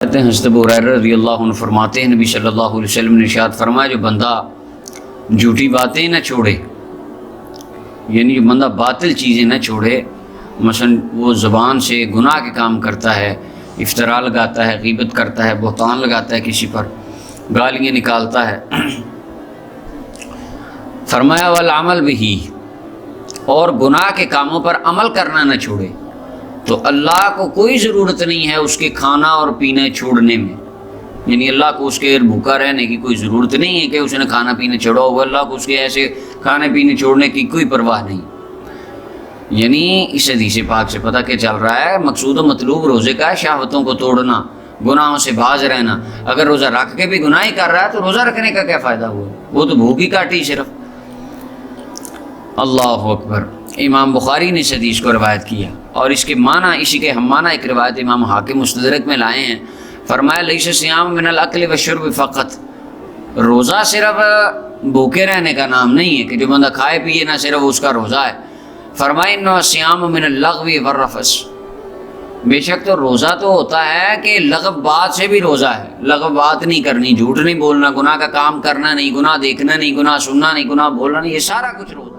حضرت ابو ہریرہ رضی اللہ عنہ فرماتے ہیں نبی صلی اللہ علیہ وسلم نے ارشاد فرمایا جو بندہ جھوٹی باتیں نہ چھوڑے، یعنی جو بندہ باطل چیزیں نہ چھوڑے، مثلا وہ زبان سے گناہ کے کام کرتا ہے، افتراء لگاتا ہے، غیبت کرتا ہے، بہتان لگاتا ہے، کسی پر گالیاں نکالتا ہے، فرمایا والعمل بہ، اور گناہ کے کاموں پر عمل کرنا نہ چھوڑے، تو اللہ کو کوئی ضرورت نہیں ہے اس کے کھانا اور پینا چھوڑنے میں، یعنی اللہ کو اس کے بھوکا رہنے کی کوئی ضرورت نہیں ہے کہ اس نے کھانا پینا چھوڑا ہوگا، اللہ کو اس کے ایسے کھانے پینے چھوڑنے کی کوئی پرواہ نہیں۔ یعنی اس حدیث پاک سے پتہ کیا چل رہا ہے، مقصود و مطلوب روزے کا ہے شہوتوں کو توڑنا، گناہوں سے باز رہنا۔ اگر روزہ رکھ کے بھی گناہ ہی کر رہا ہے تو روزہ رکھنے کا کیا فائدہ ہوا؟ وہ تو بھوک ہی کاٹی صرف۔ اللہ اکبر۔ امام بخاری نے اس حدیث کو روایت کیا، اور اس کے معنی اسی کے ہم معنی ایک روایت امام حاکم مستدرک میں لائے ہیں۔ فرمایا لیس صیام من الاکل والشرب فقط، روزہ صرف بھوکے رہنے کا نام نہیں ہے کہ جو بندہ کھائے پیے نہ صرف اس کا روزہ ہے۔ فرمایا انما صیام من اللغو والرفث، بے شک تو روزہ تو ہوتا ہے کہ لغو بات سے بھی روزہ ہے، لغو بات نہیں کرنی، جھوٹ نہیں بولنا، گناہ کا کام کرنا نہیں، گناہ دیکھنا نہیں، گناہ سننا نہیں، گناہ بولنا نہیں، یہ سارا کچھ روزہ